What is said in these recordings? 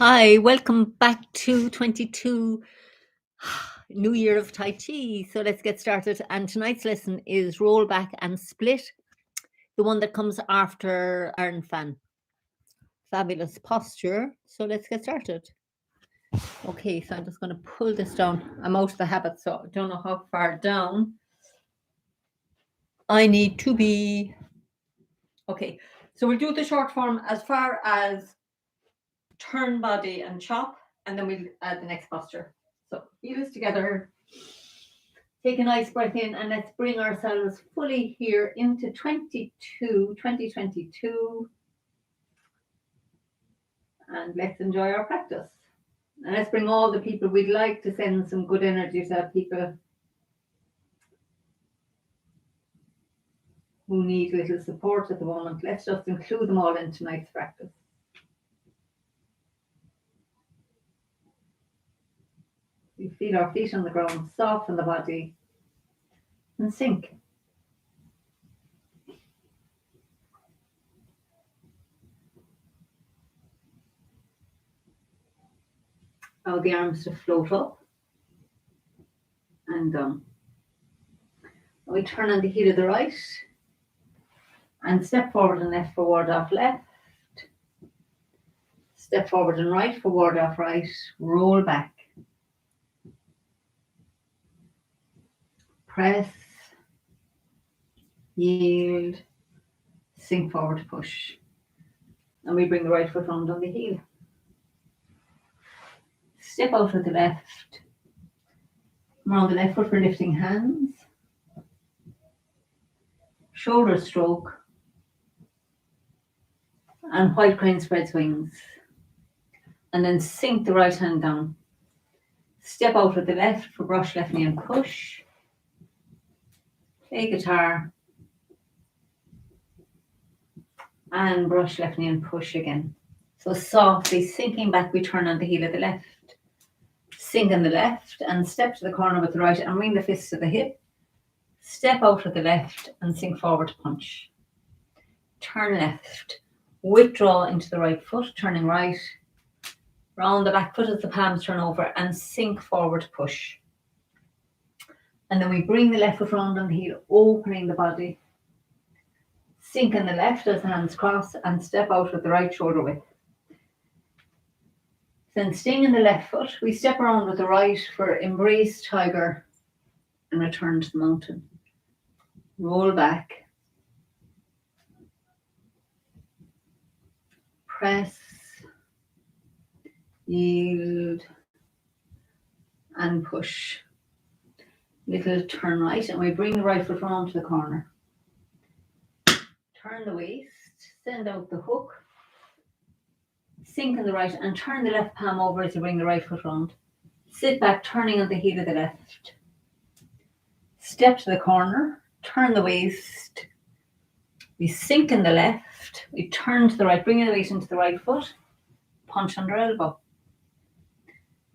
Hi, welcome back to 22 New Year of Tai Chi. So let's get started. And tonight's lesson is roll back and split, the one that comes after Iron Fan. Fabulous posture. So let's get started. Okay, so I'm just going to pull this down. I'm out of the habit, so I don't know how far down I need to be. Okay, so we'll do the short form as far as turn body and chop, and then we'll add the next posture. So heels together. Take a nice breath in and let's bring ourselves fully here into 2022. And let's enjoy our practice. And let's bring all the people we'd like to send some good energy to, people who need little support at the moment. Let's just include them all in tonight's practice. We feel our feet on the ground, soften the body, and sink. Allow the arms to float up and down. We turn on the heel of the right and step forward and left for ward off left. Step forward and right for ward off right. Roll back. Press. Yield. Sink forward, push. And we bring the right foot round on the heel. Step out with the left. Around the left foot for lifting hands. Shoulder stroke. And white crane spreads wings. And then sink the right hand down. Step out with the left for brush left knee and push. Play guitar. And brush left knee and push again. So softly sinking back, we turn on the heel of the left. Sink on the left and step to the corner with the right and bring the fist to the hip. Step out with the left and sink forward to punch. Turn left. Withdraw into the right foot, turning right. Round the back foot as the palms turn over and sink forward to push. And then we bring the left foot round on the heel, opening the body. Sink on the left as hands cross and step out with the right shoulder width. Then staying in the left foot, we step around with the right for embrace tiger and return to the mountain. Roll back. Press. Yield. And push. Little turn right and we bring the right foot round to the corner. Turn the waist, send out the hook. Sink on the right and turn the left palm over as you bring the right foot round. Sit back, turning on the heel of the left. Step to the corner, turn the waist. We sink in the left. We turn to the right, bring the weight into the right foot. Punch under elbow.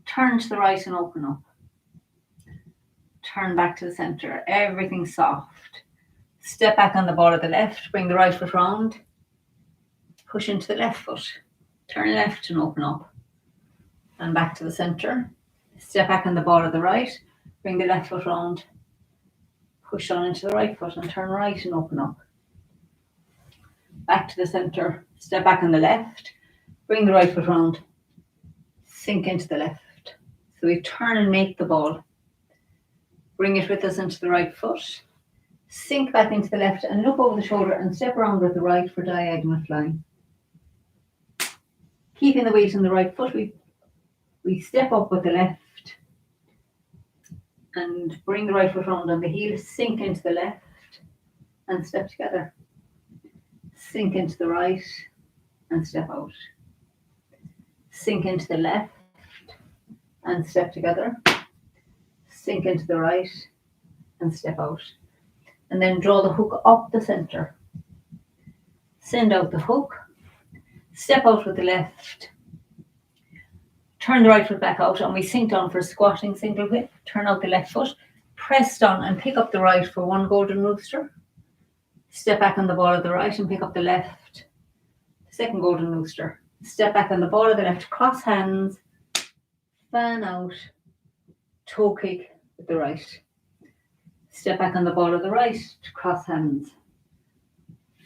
Turn to the right and open up. Turn back to the center. Everything soft. Step back on the ball of the left. Bring the right foot round. Push into the left foot. Turn left and open up. And back to the center. Step back on the ball of the right. Bring the left foot round. Push on into the right foot and turn right and open up. Back to the center. Step back on the left. Bring the right foot round. Sink into the left. So we turn and make the ball. Bring it with us into the right foot. Sink back into the left and look over the shoulder and step around with the right for diagonal flying. Keeping the weight in the right foot, we step up with the left and bring the right foot round on the heel, sink into the left and step together. Sink into the right and step out. Sink into the left and step together. Sink into the right and step out. And then draw the hook up the center. Send out the hook. Step out with the left. Turn the right foot back out and we sink down for squatting single whip. Turn out the left foot. Press down and pick up the right for one golden rooster. Step back on the ball of the right and pick up the left. Second golden rooster. Step back on the ball of the left, cross hands, fan out, toe kick with the right. Step back on the ball of the right, cross hands,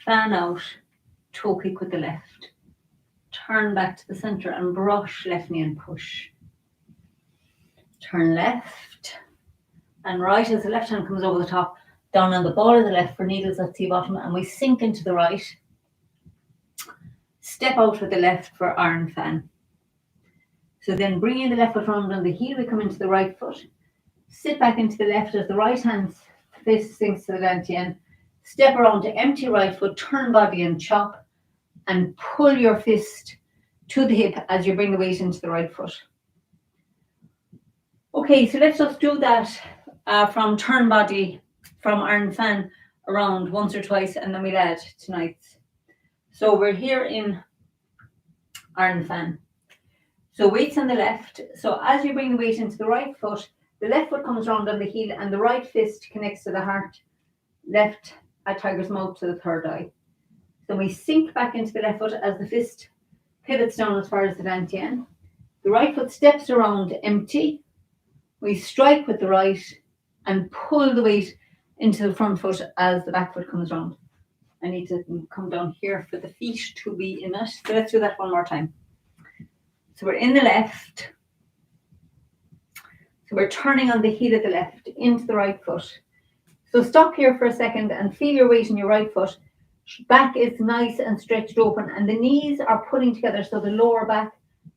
fan out, toe kick with the left. Turn back to the center and brush left knee and push. Turn left and right as the left hand comes over the top, down on the ball of the left for needles at sea bottom, and we sink into the right. Step out with the left for iron fan. So then bringing the left foot round on the heel, we come into the right foot. Sit back into the left as the right hand fist sinks to the dantian. Step around to empty right foot, turn body and chop, and pull your fist to the hip as you bring the weight into the right foot. Okay, so let's just do that from turn body, from iron fan around once or twice, and then we'll add tonight's. So we're here in iron fan. So weights on the left. So as you bring the weight into the right foot, the left foot comes round on the heel and the right fist connects to the heart, left at tiger's mouth to the third eye. Then we sink back into the left foot as the fist pivots down as far as the dantian. The right foot steps around empty. We strike with the right and pull the weight into the front foot as the back foot comes round. I need to come down here for the feet to be in it. So let's do that one more time. So we're in the left. So we're turning on the heel of the left into the right foot. So stop here for a second and feel your weight in your right foot. Back is nice and stretched open, and the knees are pulling together, so the lower back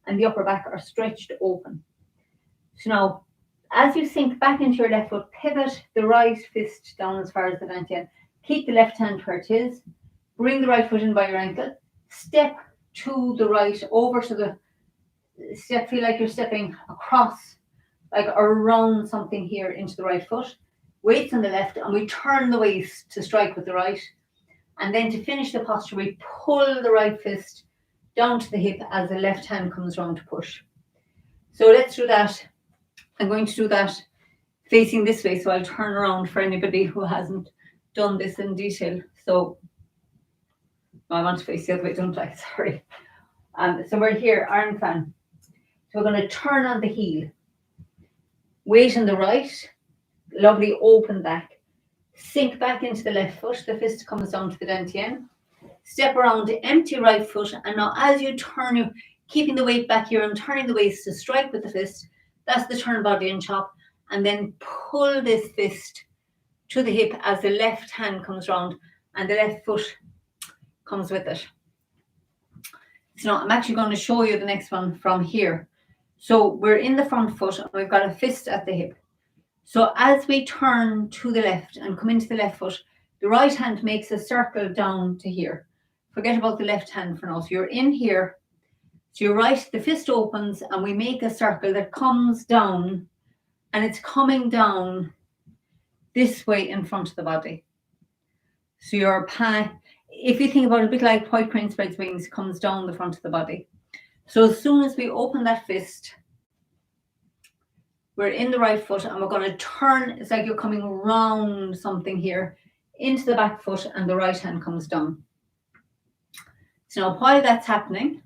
and the upper back are stretched open. So now, as you sink back into your left foot, pivot the right fist down as far as the dantian. Keep the left hand where it is. Bring the right foot in by your ankle. Step to the right, over to the step. Feel like you're stepping across, like around something here into the right foot. Weights on the left, and we turn the waist to strike with the right. And then to finish the posture, we pull the right fist down to the hip as the left hand comes round to push. So let's do that. I'm going to do that facing this way, so I'll turn around for anybody who hasn't done this in detail. So I want to face the other way, don't I? Sorry. So we're here, iron fan. So we're going to turn on the heel. Weight on the right, lovely open back. Sink back into the left foot, the fist comes down to the dantian. Step around the empty right foot, and now as you turn, you're keeping the weight back here and turning the waist to strike with the fist. That's the turn body and chop. And then pull this fist to the hip as the left hand comes round and the left foot comes with it. So now I'm actually going to show you the next one from here. So we're in the front foot and we've got a fist at the hip. So as we turn to the left and come into the left foot, the right hand makes a circle down to here. Forget about the left hand for now. So you're in here. So you're right, the fist opens and we make a circle that comes down, and it's coming down this way in front of the body. So your if you think about it, a bit like white crane spreads wings, comes down the front of the body. So as soon as we open that fist, we're in the right foot and we're going to turn. It's like you're coming round something here into the back foot, and the right hand comes down. So now while that's happening,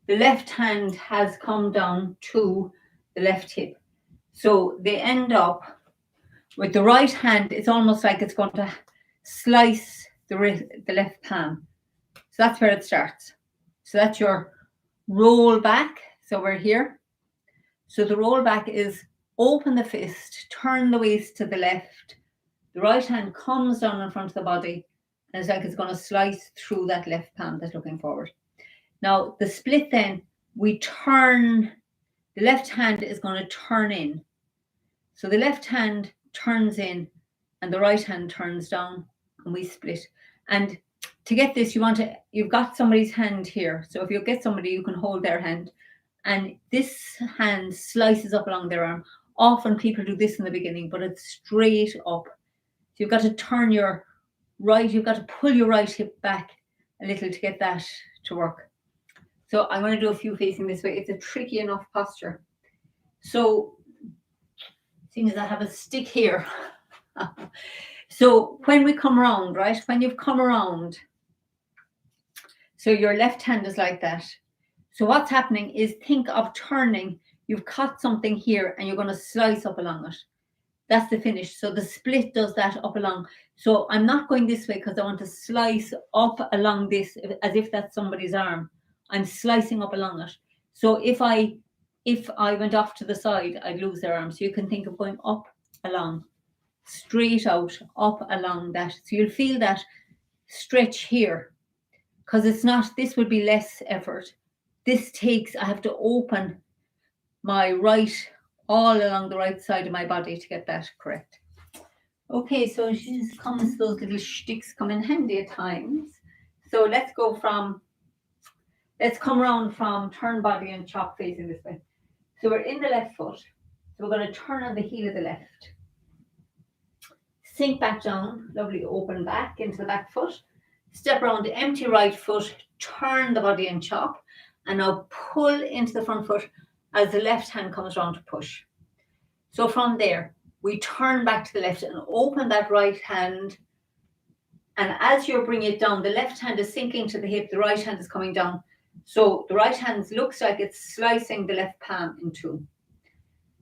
the left hand has come down to the left hip. So they end up with the right hand. It's almost like it's going to slice the left palm. So that's where it starts. So that's your roll back. So we're here. So the roll back is open the fist, turn the waist to the left. The right hand comes down in front of the body, and it's like it's going to slice through that left palm that's looking forward. Now, the split then, we turn, the left hand is going to turn in. So the left hand turns in and the right hand turns down, and we split. And to get this, you've got somebody's hand here. So if you get somebody, you can hold their hand, and this hand slices up along their arm. Often people do this in the beginning, but it's straight up. So you've got to turn your right, you've got to pull your right hip back a little to get that to work. So I'm going to do a few facing this way. It's a tricky enough posture. So, seeing as I have a stick here. So when we come around, right? When you've come around, So your left hand is like that. So what's happening is, think of turning. You've cut something here and you're going to slice up along it. That's the finish. So the split does that up along. So I'm not going this way because I want to slice up along this as if that's somebody's arm. I'm slicing up along it. So if I went off to the side, I'd lose their arm. So you can think of going up along, straight out, up along that. So you'll feel that stretch here, because it's not, this would be less effort. This takes, I have to open my right, all along the right side of my body to get that correct. Okay, so those little sticks come in handy at times. So let's come around from turn body and chop facing this way. So we're in the left foot. So we're going to turn on the heel of the left. Sink back down, lovely open back into the back foot. Step around the empty right foot, turn the body and chop. And now pull into the front foot as the left hand comes around to push. So from there, we turn back to the left and open that right hand. And as you bring it down, the left hand is sinking to the hip, the right hand is coming down. So the right hand looks like it's slicing the left palm in two.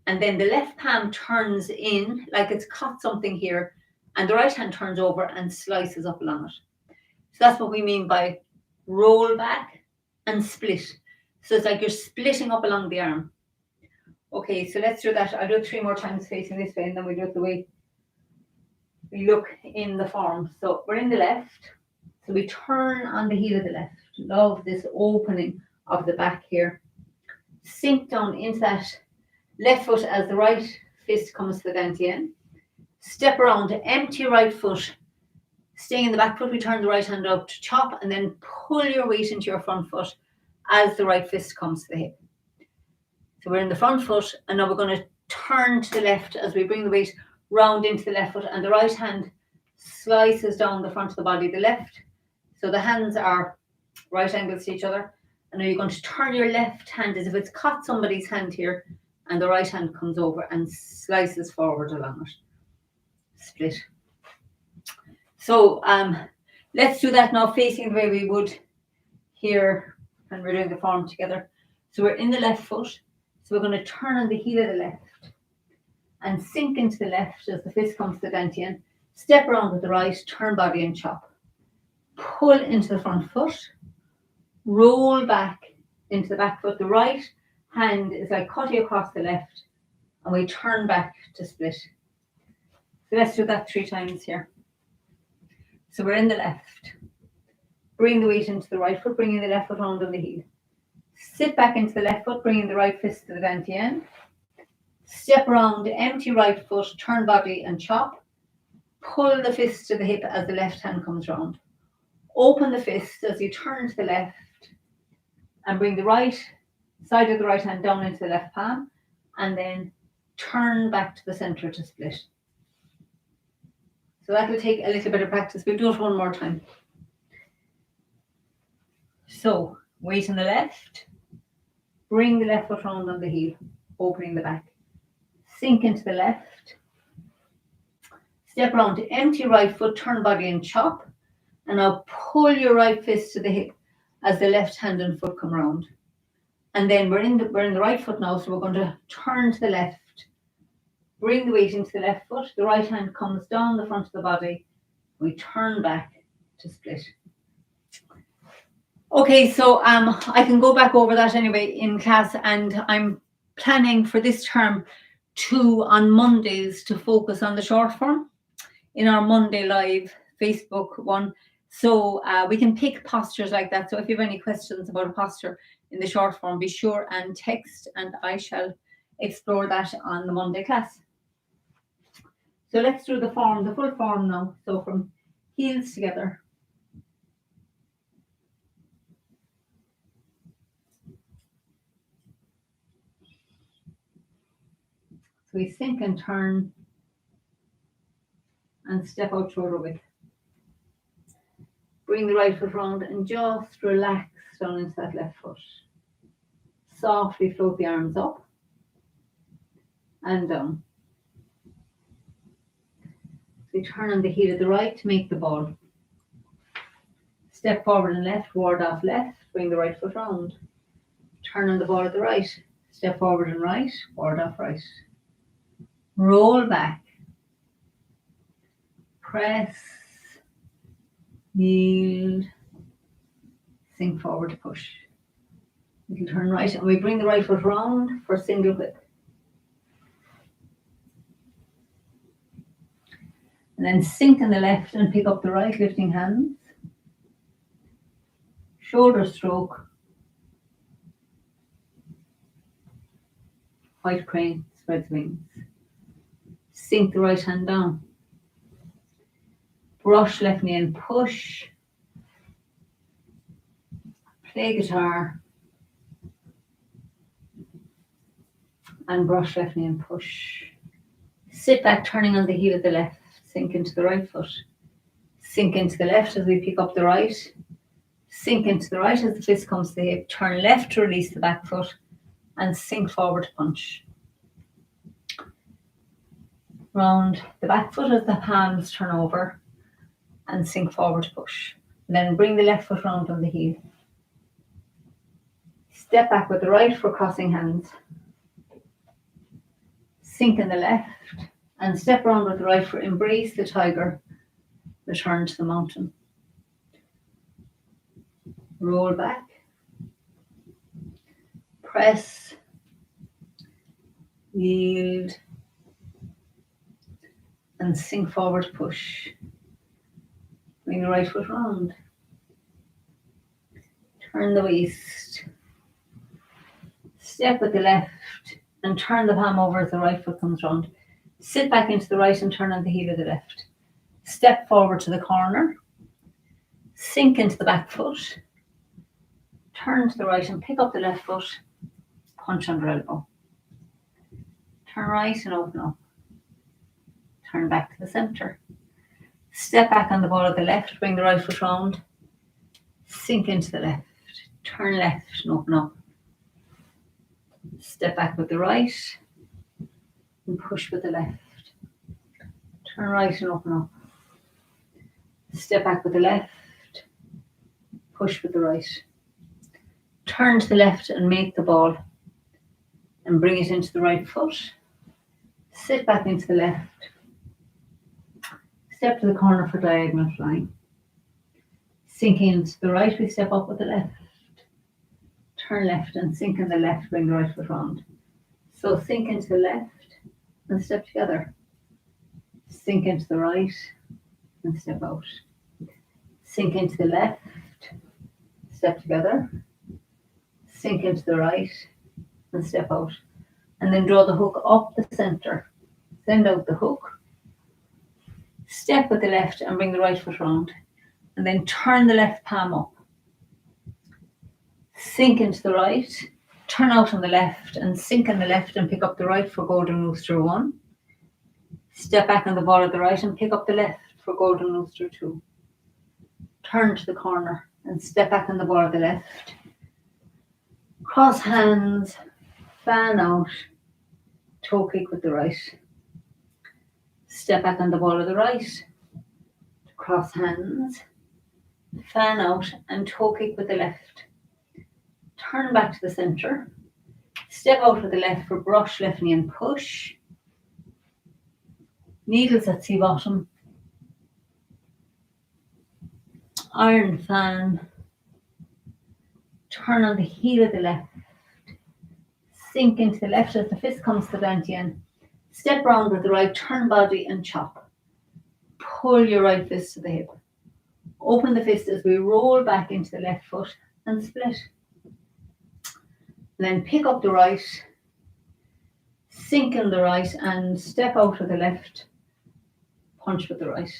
And then the left palm turns in like it's cut something here, and the right hand turns over and slices up along it. So that's what we mean by roll back and split. So it's like you're splitting up along the arm. Okay, so let's do that. I'll do it 3 more times facing this way, and then we do it the way we look in the form. So we're in the left. So we turn on the heel of the left. Love this opening of the back here. Sink down into that left foot as the right fist comes to the dantian. Step around to empty right foot. Staying in the back foot, we turn the right hand up to chop, and then pull your weight into your front foot as the right fist comes to the hip. So we're in the front foot, and now we're going to turn to the left as we bring the weight round into the left foot, and the right hand slices down the front of the body, the left. So the hands are right angles to each other. And now you're going to turn your left hand as if it's caught somebody's hand here, and the right hand comes over and slices forward along it. Split. So let's do that now facing the way we would here when we're doing the form together. So we're in the left foot. So we're going to turn on the heel of the left and sink into the left as the fist comes to the dantian. Step around with the right, turn body and chop. Pull into the front foot. Roll back into the back foot. The right hand is like cutting across the left, and we turn back to split. So let's do that 3 times here. So we're in the left. Bring the weight into the right foot, bringing the left foot round on the heel. Sit back into the left foot, bringing the right fist to the dantian. Step around, empty right foot, turn body and chop. Pull the fist to the hip as the left hand comes round. Open the fist as you turn to the left and bring the right side of the right hand down into the left palm, and then turn back to the center to split. So that will take a little bit of practice. We'll do it 1 more time. So weight on the left, bring the left foot round on the heel, opening the back. Sink into the left. Step around to empty right foot, turn body and chop. And now pull your right fist to the hip as the left hand and foot come round. And then we're in the right foot now, so we're going to turn to the left. Bring the weight into the left foot. The right hand comes down the front of the body. We turn back to split. Okay, so I can go back over that anyway in class, and I'm planning for this term on Mondays to focus on the short form in our Monday Live Facebook one. So we can pick postures like that. So if you have any questions about a posture in the short form, be sure and text, and I shall explore that on the Monday class. So let's do the form, the full form now. So from heels together. So we sink and turn and step out shoulder width. Bring the right foot round and just relax down into that left foot. Softly float the arms up and down. We turn on the heel of the right to make the ball. Step forward and left, ward off left, bring the right foot round. Turn on the ball at the right. Step forward and right, ward off right. Roll back. Press. Yield. Sink forward to push. We can turn right and we bring the right foot round for single whip. And then sink in the left and pick up the right, lifting hands. Shoulder stroke. White crane, spreads wings. Sink the right hand down. Brush left knee and push. Play guitar. And brush left knee and push. Sit back, turning on the heel of the left. Sink into the right foot. Sink into the left as we pick up the right. Sink into the right as the fist comes to the hip. Turn left to release the back foot. And sink forward to punch. Round the back foot as the palms turn over. And sink forward to push. And then bring the left foot round on the heel. Step back with the right for crossing hands. Sink in the left. And step round with the right for embrace the tiger. Return to the mountain. Roll back. Press. Yield. And sink forward, push. Bring the right foot round. Turn the waist. Step with the left and turn the palm over as the right foot comes round. Sit back into the right and turn on the heel of the left. Step forward to the corner. Sink into the back foot. Turn to the right and pick up the left foot. Punch under elbow. Turn right and open up. Turn back to the centre. Step back on the ball of the left. Bring the right foot round. Sink into the left. Turn left and open up. Step back with the right. And push with the left. Turn right and open up. Step back with the left. Push with the right. Turn to the left and make the ball. And bring it into the right foot. Sit back into the left. Step to the corner for diagonal flying. Sink into the right, we step up with the left. Turn left and sink in the left, bring the right foot round. So sink into the left and step together. Sink into the right and step out. Sink into the left, step together. Sink into the right and step out. And then draw the hook up the centre. Send out the hook. Step with the left and bring the right foot round. And then turn the left palm up. Sink into the right. Turn out on the left and sink in the left and pick up the right for Golden Rooster 1. Step back on the ball of the right and pick up the left for Golden Rooster 2. Turn to the corner and step back on the ball of the left. Cross hands, fan out, toe kick with the right. Step back on the ball of the right. Cross hands, fan out and toe kick with the left. Turn back to the centre. Step out with the left for brush left knee and push. Needles at sea bottom. Iron fan. Turn on the heel of the left. Sink into the left as the fist comes to Dantian. Step round with the right, turn body and chop. Pull your right fist to the hip. Open the fist as we roll back into the left foot and split. Then pick up the right, sink in the right and step out with the left, punch with the right.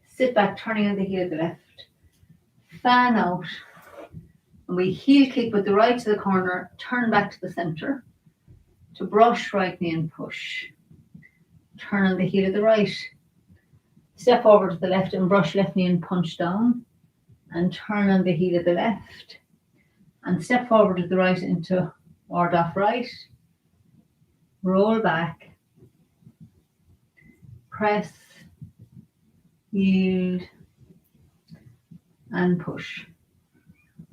Sit back, turning on the heel of the left. Fan out. And we heel kick with the right to the corner, turn back to the centre. To brush right knee and push. Turn on the heel of the right. Step over to the left and brush left knee and punch down. And turn on the heel of the left. And step forward to the right into ward off right. Roll back. Press. Yield. and push.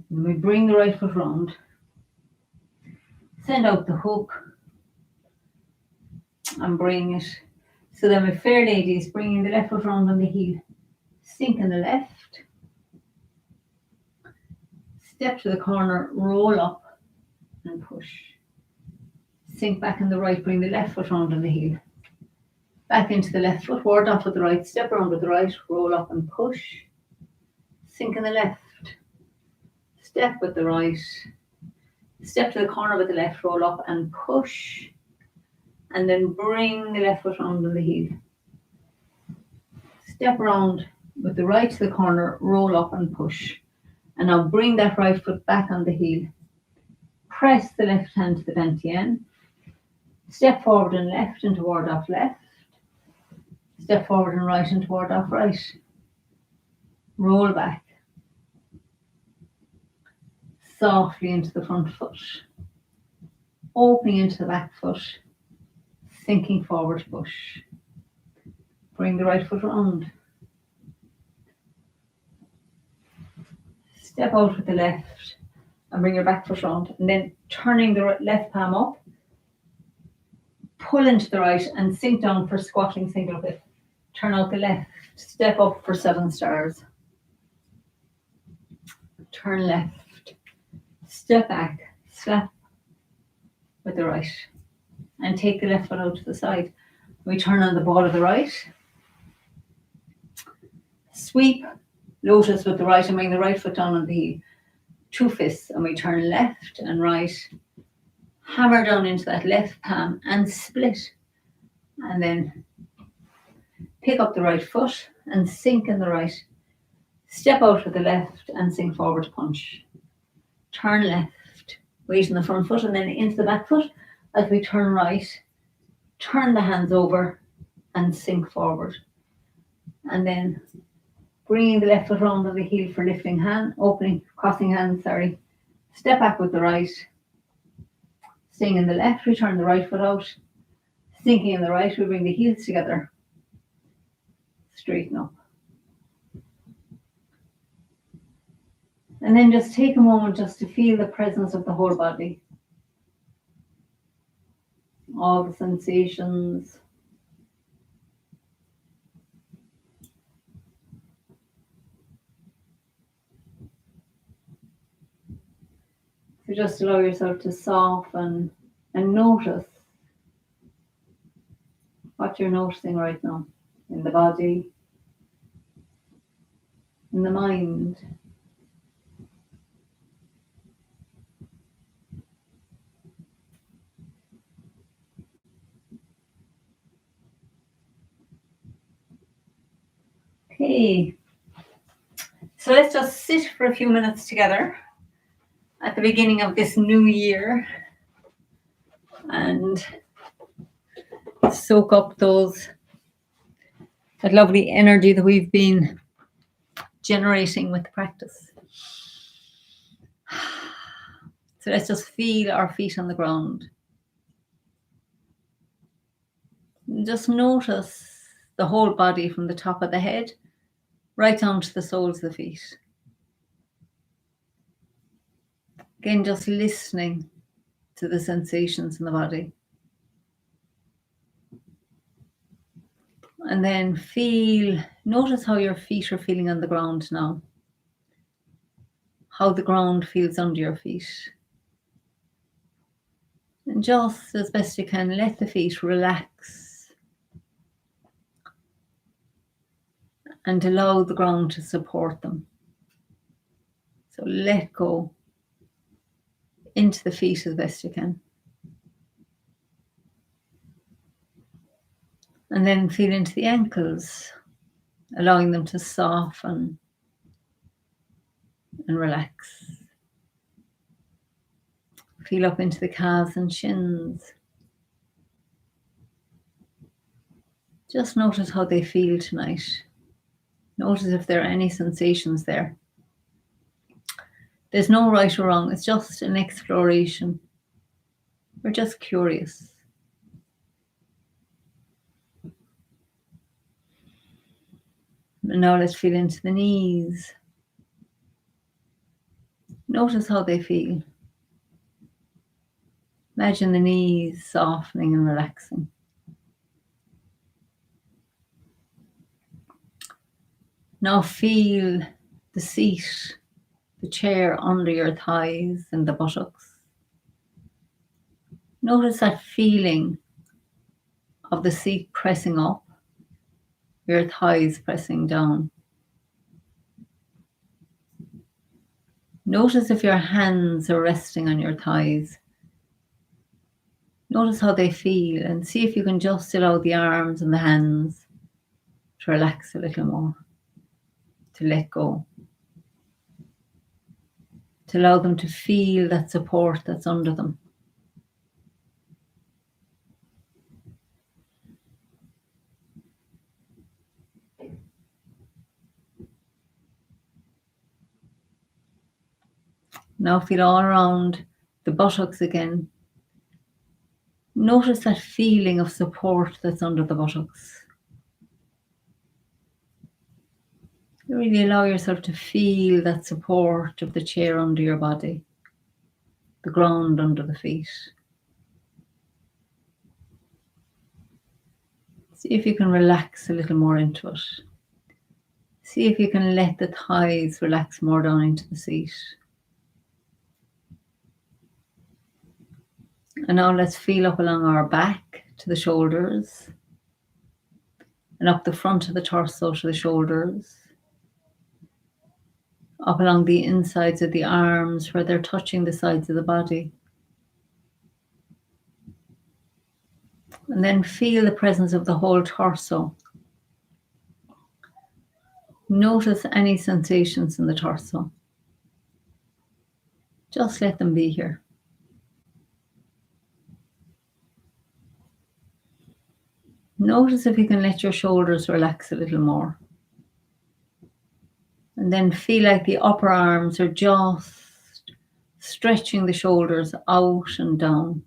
And we bring the right foot round, send out the hook and bring it. So then with Fair Ladies, bringing the left foot round on the heel, sink in the left, step to the corner, roll up and push. Sink back in the right, bring the left foot round on the heel. Back into the left foot, ward off with the right, step around with the right, roll up and push. Sink in the left, step with the right, step to the corner with the left, roll up and push. And then bring the left foot round on the heel. Step around with the right to the corner, roll up and push. And now bring that right foot back on the heel. Press the left hand to the dantian. Step forward and left and toward off left. Step forward and right and toward off right. Roll back. Softly into the front foot. Opening into the back foot. Sinking forward push. Bring the right foot round. Step out with the left and bring your back foot round. And then turning the left palm up. Pull into the right and sink down for squatting single hip. Turn out the left. Step up for 7 stars. Turn left. Step back. Slap with the right. And take the left foot out to the side. We turn on the ball of the right. Sweep, lotus with the right and bring the right foot down on the heel. 2 fists and we turn left and right. Hammer down into that left palm and split. And then pick up the right foot and sink in the right. Step out with the left and sink forward punch. Turn left, weight in the front foot and then into the back foot as we turn right. Turn the hands over and sink forward. And then bringing the left foot round on the heel for lifting hand, crossing hands, Step back with the right. Staying in the left, we turn the right foot out. Sinking in the right, we bring the heels together. Straighten up. And then just take a moment just to feel the presence of the whole body. All the sensations. So just allow yourself to soften and notice what you're noticing right now in the body, in the mind. Okay, so let's just sit for a few minutes together at the beginning of this new year and soak up that lovely energy that we've been generating with the practice. So let's just feel our feet on the ground. Just notice the whole body from the top of the head right down to the soles of the feet. Again, just listening to the sensations in the body. And then notice how your feet are feeling on the ground now. How the ground feels under your feet. And just as best you can, let the feet relax. And allow the ground to support them. So let go into the feet as best you can. And then feel into the ankles, allowing them to soften and relax. Feel up into the calves and shins. Just notice how they feel tonight. Notice if there are any sensations there. There's no right or wrong. It's just an exploration. We're just curious. And now let's feel into the knees, Notice how they feel. Imagine the knees softening and relaxing. Now feel the seat, the chair under your thighs and the buttocks. Notice that feeling of the seat pressing up, your thighs pressing down. Notice if your hands are resting on your thighs. Notice how they feel and see if you can just allow the arms and the hands to relax a little more, to let go, to allow them to feel that support that's under them. Now feel all around the buttocks again. Notice that feeling of support that's under the buttocks. You really allow yourself to feel that support of the chair under your body, the ground under the feet. See if you can relax a little more into it. See if you can let the thighs relax more down into the seat. And now let's feel up along our back to the shoulders and up the front of the torso to the shoulders, up along the insides of the arms where they're touching the sides of the body. And then feel the presence of the whole torso. Notice any sensations in the torso. Just let them be here. Notice if you can let your shoulders relax a little more. And then feel like the upper arms are just stretching the shoulders out and down.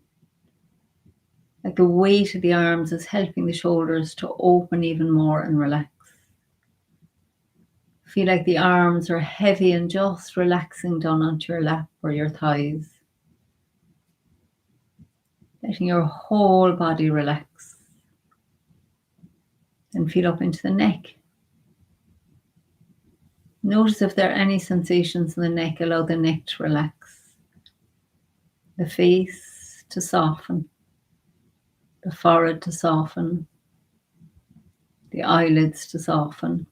Like the weight of the arms is helping the shoulders to open even more and relax. Feel like the arms are heavy and just relaxing down onto your lap or your thighs. Letting your whole body relax. And feel up into the neck. Notice if there are any sensations in the neck. Allow the neck to relax. The face to soften. The forehead to soften. The eyelids to soften.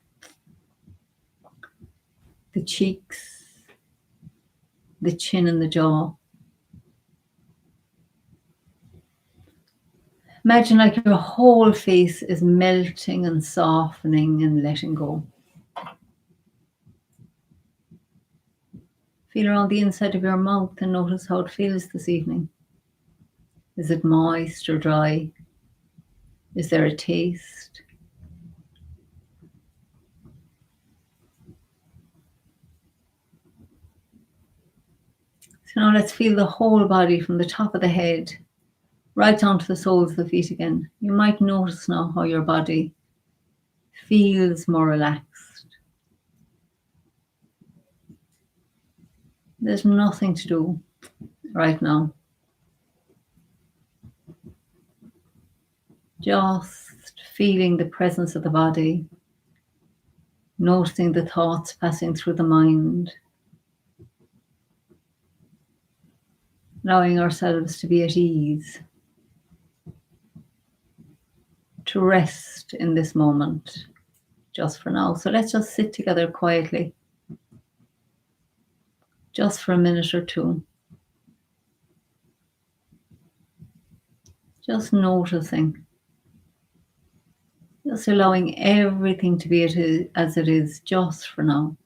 The cheeks. The chin and the jaw. Imagine like your whole face is melting and softening and letting go. Feel around the inside of your mouth and notice how it feels this evening. Is it moist or dry? Is there a taste? So now let's feel the whole body from the top of the head right down to the soles of the feet again. You might notice now how your body feels more relaxed. There's nothing to do right now. Just feeling the presence of the body, noticing the thoughts passing through the mind, allowing ourselves to be at ease, to rest in this moment just for now. So let's just sit together quietly, just for a minute or two. Just noticing, just allowing everything to be as it is just for now.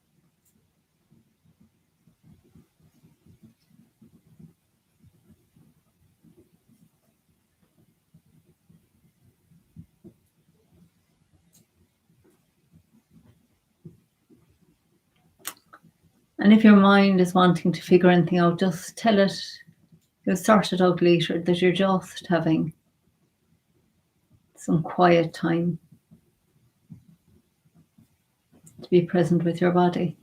And if your mind is wanting to figure anything out, just tell it, you'll sort it out later, that you're just having some quiet time to be present with your body.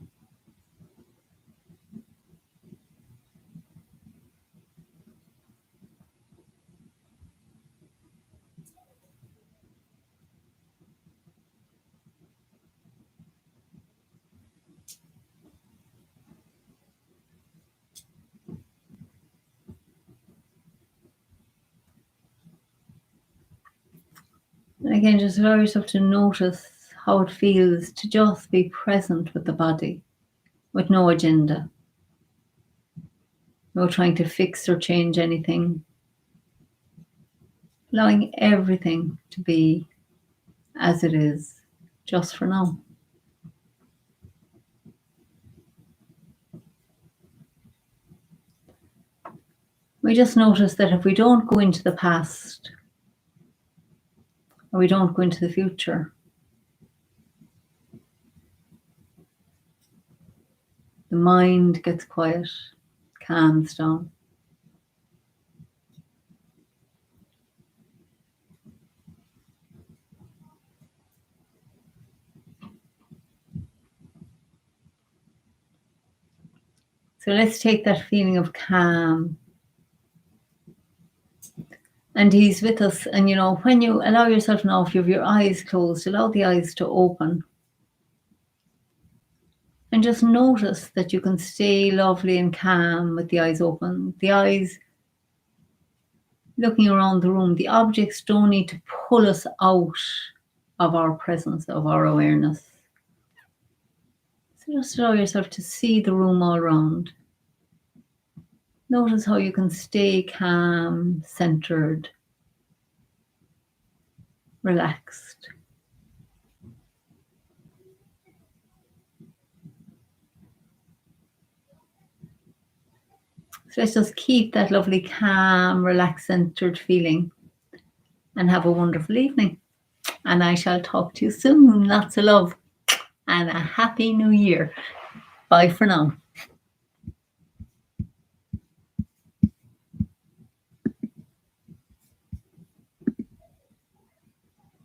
again, just allow yourself to notice how it feels to just be present with the body, with no agenda, no trying to fix or change anything, allowing everything to be as it is, just for now. We just notice that if we don't go into the past, or we don't go into the future, the mind gets quiet, calms down. So let's take that feeling of calm. And he's with us. And you know, when you allow yourself now, if you have your eyes closed, allow the eyes to open. And just notice that you can stay lovely and calm with the eyes open. The eyes looking around the room. The objects don't need to pull us out of our presence, of our awareness. So just allow yourself to see the room all around. Notice how you can stay calm, centered, relaxed. So let's just keep that lovely, calm, relaxed, centered feeling and have a wonderful evening. And I shall talk to you soon. Lots of love and a happy new year. Bye for now.